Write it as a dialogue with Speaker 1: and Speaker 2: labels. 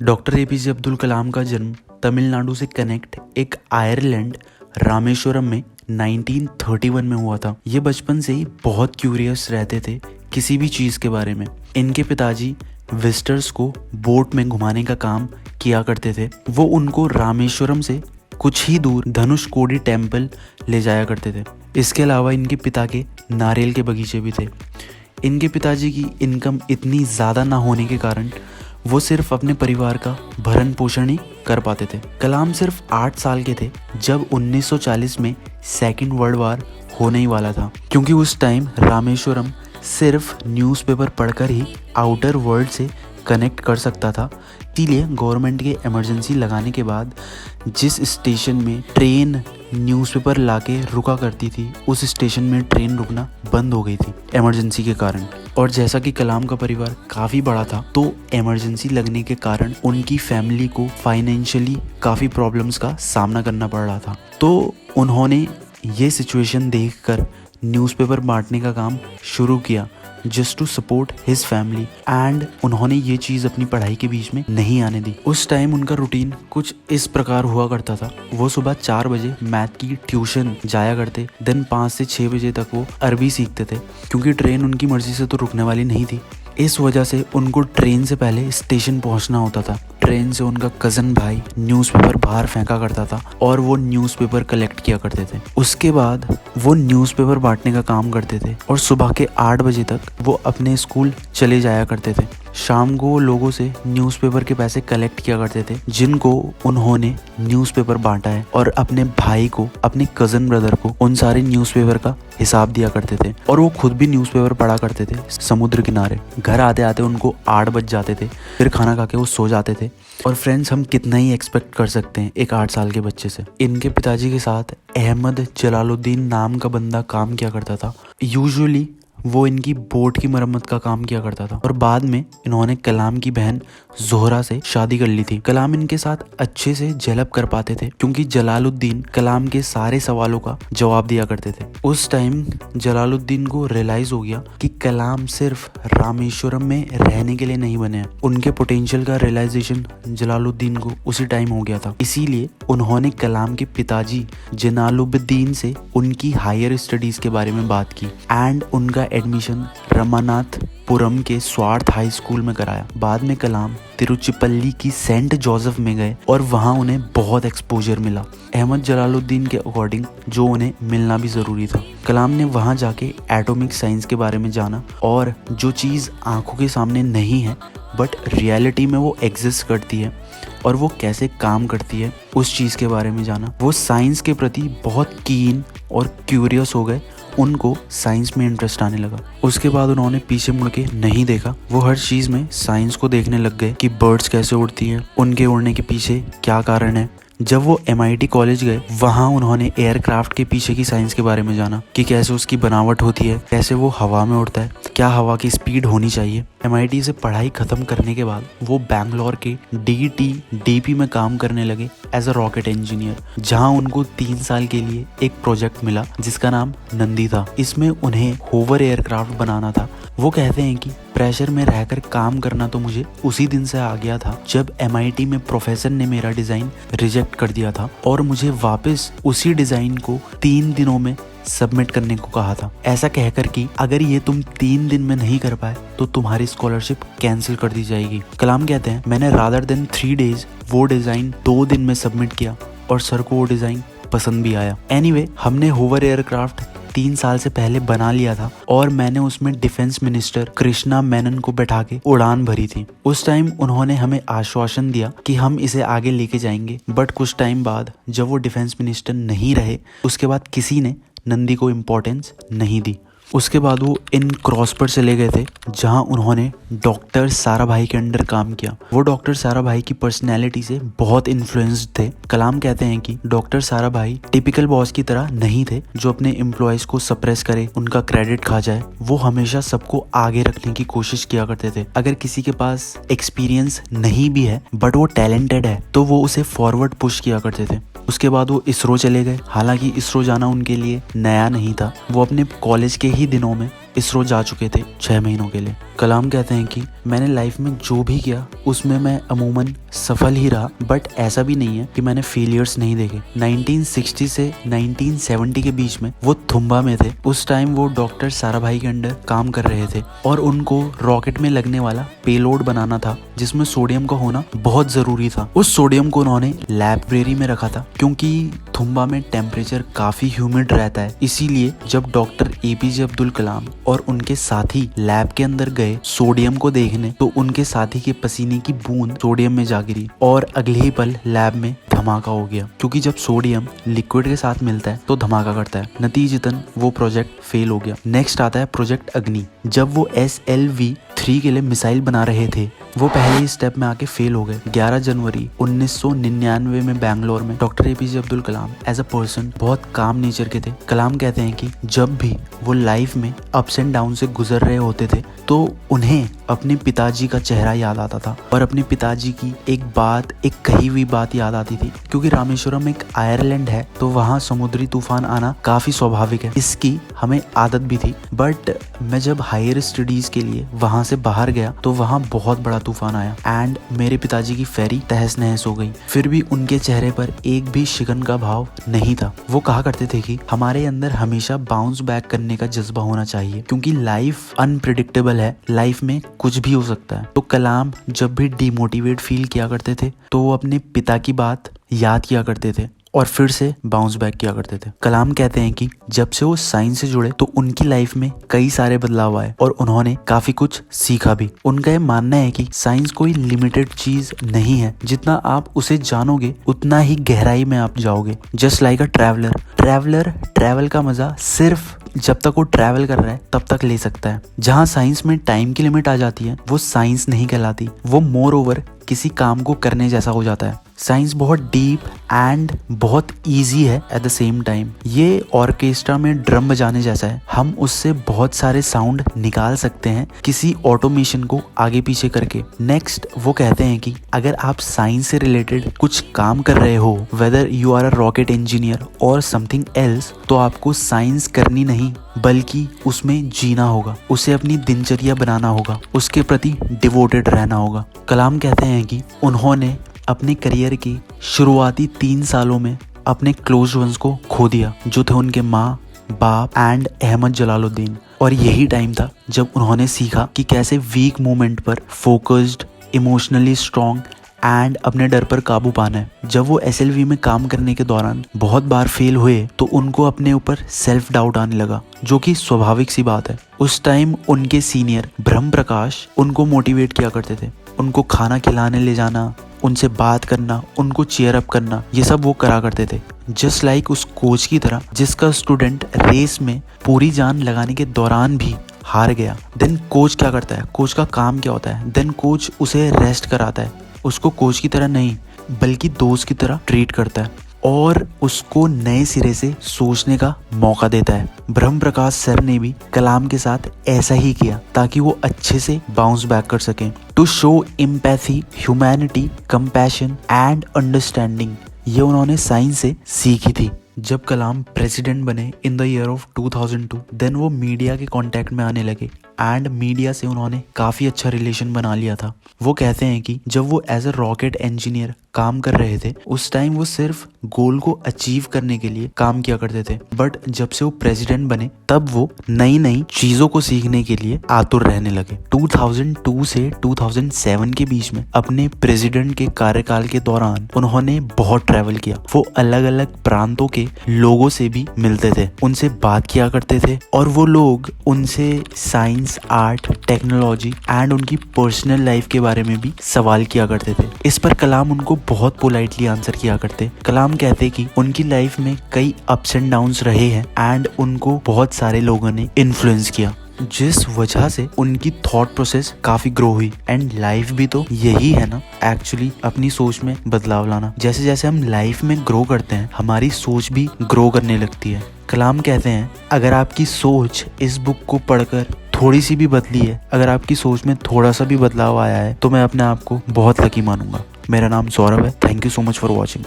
Speaker 1: Doctor APJ Abdul कलाम का जन्म तमिलनाडु से कनेक्ट एक आयरलैंड रामेश्वरम में 1931 में हुआ था। ये बचपन से ही बहुत क्यूरियस रहते थे किसी भी चीज़ के बारे में। इनके पिताजी विजिटर्स को बोट में घुमाने का काम किया करते थे। वो उनको रामेश्वरम से कुछ ही दूर धनुषकोडी टेम्पल ले जाया करते थे। इसके अलावा इनके पिता के नारियल के बगीचे भी थे। इनके पिताजी की इनकम इतनी ज़्यादा ना होने के कारण वो सिर्फ अपने परिवार का भरण पोषण ही कर पाते थे। कलाम सिर्फ 8 साल के थे जब 1940 में सेकेंड वर्ल्ड वॉर होने ही वाला था, क्योंकि उस टाइम रामेश्वरम सिर्फ न्यूज़पेपर पढ़कर ही आउटर वर्ल्ड से कनेक्ट कर सकता था। इसीलिए गवर्नमेंट के इमरजेंसी लगाने के बाद जिस स्टेशन में ट्रेन न्यूज़पेपर लाके रुका करती थी, उस स्टेशन में ट्रेन रुकना बंद हो गई थी इमरजेंसी के कारण। और जैसा कि कलाम का परिवार काफ़ी बड़ा था, तो इमरजेंसी लगने के कारण उनकी फैमिली को फाइनेंशियली काफ़ी प्रॉब्लम्स का सामना करना पड़ रहा था। तो उन्होंने ये सिचुएशन देखकर न्यूज़पेपर बांटने का काम शुरू किया just to support his family. And उन्होंने ये चीज़ अपनी पढ़ाई के बीच में नहीं आने दी। उस टाइम उनका रूटीन कुछ इस प्रकार हुआ करता था। वो सुबह 4 बजे मैथ की ट्यूशन जाया करते, देन 5 से 6 बजे तक वो अरबी सीखते थे, क्योंकि ट्रेन उनकी मर्जी से तो रुकने वाली नहीं थी। इस वजह से उनको ट्रेन से पहले स्टेशन पहुंचना होता था। ट्रेन से उनका कज़न भाई न्यूज़पेपर बाहर फेंका करता था और वो न्यूज़पेपर कलेक्ट किया करते थे। उसके बाद वो न्यूज़पेपर बांटने का काम करते थे और सुबह के 8 बजे तक वो अपने स्कूल चले जाया करते थे। शाम को लोगों से न्यूज़पेपर के पैसे कलेक्ट किया करते थे जिनको उन्होंने न्यूज़पेपर बांटा है, और अपने भाई को, अपने कज़न ब्रदर को उन सारे न्यूज़पेपर का हिसाब दिया करते थे। और वो खुद भी न्यूज़पेपर पढ़ा करते थे समुद्र किनारे। घर आते आते उनको 8 बज जाते थे, फिर खाना खा के वो सो जाते थे। और फ्रेंड्स, हम कितना ही एक्सपेक्ट कर सकते हैं एक 8 साल के बच्चे से। इनके पिताजी के साथ अहमद जलालुद्दीन नाम का बंदा काम किया करता था। यूजुअली वो इनकी बोट की मरम्मत का काम किया करता था। और बाद में इन्होंने कलाम की बहन जोहरा से शादी कर ली थी। कलाम इनके साथ अच्छे से जेलअप कर पाते थे, क्योंकि जलालुद्दीन कलाम के सारे सवालों का जवाब दिया करते थे। उस टाइम जलालुद्दीन को रियलाइज हो गया कि कलाम सिर्फ रामेश्वरम में रहने के लिए नहीं बने हैं। उनके पोटेंशियल का रियलाइजेशन जलालुद्दीन को उसी टाइम हो गया था। इसीलिए उन्होंने कलाम के पिताजी जनालुब्दीन से उनकी हायर स्टडीज के बारे में बात की एंड उनका एडमिशन रमानाथपुरम के स्वार्थ हाई स्कूल में कराया। बाद में कलाम तिरुचिपल्ली की सेंट जोसेफ में गए और वहां उन्हें बहुत एक्सपोजर मिला। अहमद जलालुद्दीन के अकॉर्डिंग जो उन्हें मिलना भी ज़रूरी था। कलाम ने वहां जाके एटॉमिक साइंस के बारे में जाना, और जो चीज़ आंखों के सामने नहीं है बट रियलिटी में वो एग्जिस्ट करती है और वो कैसे काम करती है, उस चीज़ के बारे में जाना। वो साइंस के प्रति बहुत कीन और क्यूरियस हो गए। उनको साइंस में इंटरेस्ट आने लगा। उसके बाद उन्होंने पीछे मुड़ के नहीं देखा। वो हर चीज़ में साइंस को देखने लग गए कि बर्ड्स कैसे उड़ती हैं, उनके उड़ने के पीछे क्या कारण है। जब वो MIT कॉलेज गए, वहाँ उन्होंने एयरक्राफ्ट के पीछे की साइंस के बारे में जाना कि कैसे उसकी बनावट होती है, कैसे वो हवा में उड़ता है, क्या हवा की स्पीड होनी चाहिए। MIT से पढ़ाई खत्म करने के बाद वो बैंगलोर के DP में काम करने लगे एज अ रॉकेट इंजीनियर, जहाँ उनको 3 साल के लिए एक प्रोजेक्ट मिला जिसका नाम नंदी था। इसमें उन्हें होवर एयरक्राफ्ट बनाना था। वो कहते हैं कि प्रेशर में रहकर काम करना तो मुझे उसी दिन से आ गया था जब MIT में प्रोफेसर ने मेरा डिज़ाइन रिजेक्ट कर दिया था और मुझे वापस उसी डिज़ाइन को 3 दिनों में सबमिट करने को कहा था। ऐसा कहकर कि अगर ये तुम 3 दिन में नहीं कर पाए तो तुम्हारी स्कॉलरशिप कैंसिल कर दी जाएगी। कलाम कहते हैं, मैंने रादर देन 3 डेज वो डिज़ाइन 2 दिन में सबमिट किया और सर को वो डिज़ाइन पसंद भी आया। एनीवे, हमने होवर एयरक्राफ्ट 3 साल से पहले बना लिया था और मैंने उसमें डिफेंस मिनिस्टर कृष्णा मेनन को बैठा के उड़ान भरी थी। उस टाइम उन्होंने हमें आश्वासन दिया कि हम इसे आगे लेके जाएंगे, बट कुछ टाइम बाद जब वो डिफेंस मिनिस्टर नहीं रहे, उसके बाद किसी ने नंदी को इम्पोर्टेंस नहीं दी। उसके बाद वो इन क्रॉस पर चले गए थे, जहां उन्होंने डॉक्टर साराभाई के अंडर काम किया। वो डॉक्टर साराभाई की पर्सनैलिटी से बहुत इन्फ्लुएंस्ड थे। कलाम कहते हैं कि डॉक्टर साराभाई टिपिकल बॉस की तरह नहीं थे जो अपने एम्प्लॉयज को सप्रेस करे, उनका क्रेडिट खा जाए। वो हमेशा सबको आगे रखने की कोशिश किया करते थे। अगर किसी के पास एक्सपीरियंस नहीं भी है बट वो टैलेंटेड है, तो वो उसे फॉरवर्ड पुश किया करते थे। उसके बाद वो इसरो चले गए। हालांकि इसरो जाना उनके लिए नया नहीं था। वो अपने कॉलेज के ही दिनों में इसरो जा चुके थे 6 महीनों के लिए। कलाम कहते हैं कि मैंने लाइफ में जो भी किया उसमें मैं अमूमन सफल ही रहा, बट ऐसा भी नहीं है कि मैंने फेलियर्स नहीं देखे। 1960 से 1970 के बीच में वो थुम्बा में थे। उस टाइम वो डॉक्टर साराभाई के अंडर काम कर रहे थे और उनको रॉकेट में लगने वाला पेलोड बनाना था जिसमें सोडियम का होना बहुत जरूरी था। उस सोडियम को उन्होंने लाइब्रेरी में रखा था क्योंकि थुम्बा में टेम्परेचर काफी ह्यूमिड रहता है। इसीलिए जब डॉक्टर एपीजे अब्दुल कलाम और उनके साथी लैब के अंदर गए सोडियम को देखने, तो उनके साथी के पसीने की बूंद सोडियम में जा गिरी और अगले ही पल लैब में धमाका हो गया, क्योंकि जब सोडियम लिक्विड के साथ मिलता है तो धमाका करता है। नतीजतन वो प्रोजेक्ट फेल हो गया। नेक्स्ट आता है प्रोजेक्ट अग्नि। जब वो SLV-3 के लिए मिसाइल बना रहे थे, वो पहले ही स्टेप में आके फेल हो गए। 11 जनवरी 1999 में बैंगलोर में doctor APJ Abdul Kalam as a person बहुत काम नेचर के थे। कलाम कहते हैं कि जब भी वो लाइफ में अप्स एंड डाउन से गुजर रहे होते थे तो उन्हें अपने पिताजी का चेहरा याद आता था और अपने पिताजी की एक कही हुई बात याद आती थी। क्योंकि रामेश्वरम एक आयरलैंड है तो वहाँ समुद्री तूफान आना काफी स्वाभाविक है, इसकी हमें आदत भी थी। बट मैं जब हायर स्टडीज के लिए वहाँ से बाहर गया तो वहाँ बहुत बड़ा तूफान आया एंड मेरे पिताजी की फेरी तहस नहस हो गई। फिर भी उनके चेहरे पर एक भी शिकन का भाव नहीं था। वो कहा करते थे कि हमारे अंदर हमेशा बाउंस बैक करने का जज्बा होना चाहिए क्योंकि लाइफ अनप्रिडिक्टेबल है, लाइफ में कुछ भी हो सकता है। तो कलाम जब भी डिमोटिवेट फील किया करते थे तो वो अपने पिता की बात याद किया करते थे और फिर से बाउंस बैक किया करते थे। कलाम कहते हैं कि जब से वो साइंस से जुड़े तो उनकी लाइफ में कई सारे बदलाव आए और उन्होंने काफी कुछ सीखा भी। उनका ये मानना है कि साइंस कोई लिमिटेड चीज नहीं है, जितना आप उसे जानोगे उतना ही गहराई में आप जाओगे। Just like a traveller travel का मजा सिर्फ जब तक वो ट्रैवल कर रहा है तब तक ले सकता है। जहाँ साइंस में टाइम की लिमिट आ जाती है वो साइंस नहीं कहलाती, वो मोर ओवर किसी काम को करने जैसा हो जाता है। साइंस बहुत डीप एंड बहुत इजी है एट द सेम टाइम। ये ऑर्केस्ट्रा में ड्रम बजाने जैसा है, हम उससे बहुत सारे साउंड निकाल सकते हैं किसी ऑटोमेशन को आगे पीछे करके। नेक्स्ट वो कहते हैं कि अगर आप साइंस से रिलेटेड कुछ काम कर रहे हो, whether you are a rocket engineer और समथिंग एल्स, तो आपको साइंस करनी नहीं बल्कि उसमें जीना होगा, उसे अपनी दिनचर्या बनाना होगा, उसके प्रति डिवोटेड रहना होगा। कलाम कहते हैं कि उन्होंने अपने करियर की शुरुआती 3 सालों में अपने क्लोज वंस को खो दिया, जो थे उनके माँ, बाप एंड अहमद जलालुद्दीन। और यही टाइम था जब उन्होंने सीखा कि कैसे वीक मोमेंट पर फोकस्ड, इमोशनली स्ट्रॉन्ग एंड अपने डर पर काबू पाना है। जब वो SLV में काम करने के दौरान बहुत बार फेल हुए तो उनको अपने ऊपर सेल्फ डाउट आने लगा, जो कि स्वाभाविक सी बात है। उस टाइम उनके सीनियर ब्रह्म प्रकाश उनको मोटिवेट किया करते थे, उनको खाना खिलाने ले जाना, उनसे बात करना, उनको चीयर अप करना, ये सब वो करा करते थे। जस्ट लाइक उस कोच की तरह जिसका स्टूडेंट रेस में पूरी जान लगाने के दौरान भी हार गया। देन कोच क्या करता है, कोच का काम क्या होता है? देन कोच उसे रेस्ट कराता है, उसको कोच की तरह नहीं बल्कि दोस्त की तरह ट्रीट करता है और उसको नए सिरे से सोचने का मौका देता है। ब्रह्म प्रकाश सर ने भी कलाम के साथ ऐसा ही किया ताकि वो अच्छे से बाउंस बैक कर सकें। To show empathy, humanity, compassion and understanding, ये उन्होंने साइंस से सीखी थी। जब कलाम प्रेसिडेंट बने in the year of 2002, then वो मीडिया के कांटेक्ट में आने लगे एंड मीडिया से उन्होंने काफ़ी अच्छा रिलेशन बना लिया था। वो कहते हैं कि जब वो एज अ रॉकेट इंजीनियर काम कर रहे थे उस टाइम वो सिर्फ गोल को अचीव करने के लिए काम किया करते थे, बट जब से वो प्रेसिडेंट बने तब वो नई नई चीज़ों को सीखने के लिए आतुर रहने लगे। 2002 से 2007 के बीच में अपने प्रेसिडेंट के कार्यकाल के दौरान उन्होंने बहुत ट्रैवल किया। वो अलग अलग प्रांतों के लोगों से भी मिलते थे, उनसे बात किया करते थे और वो लोग उनसे साइंस, आर्ट, टेक्नोलॉजी एंड उनकी पर्सनल लाइफ के बारे में भी सवाल किया करते थे। इस पर कलाम उनको बहुत पोलाइटली आंसर किया करते। कलाम कहते कि उनकी लाइफ में कई अप्स एंड डाउन्स रहे हैं एंड उनको बहुत सारे लोगों ने इन्फ्लुएंस किया, जिस वजह से उनकी थॉट प्रोसेस काफी ग्रो हुई। एंड लाइफ भी तो यही है ना, एक्चुअली अपनी सोच में बदलाव लाना। जैसे जैसे हम लाइफ में ग्रो करते हैं हमारी सोच भी ग्रो करने लगती है। कलाम कहते हैं अगर आपकी सोच इस बुक को पढ़कर थोड़ी सी भी बदली है, अगर आपकी सोच में थोड़ा सा भी बदलाव आया है तो मैं अपने आप को बहुत लकी मानूंगा। मेरा नाम सौरभ है। Thank you so much for watching.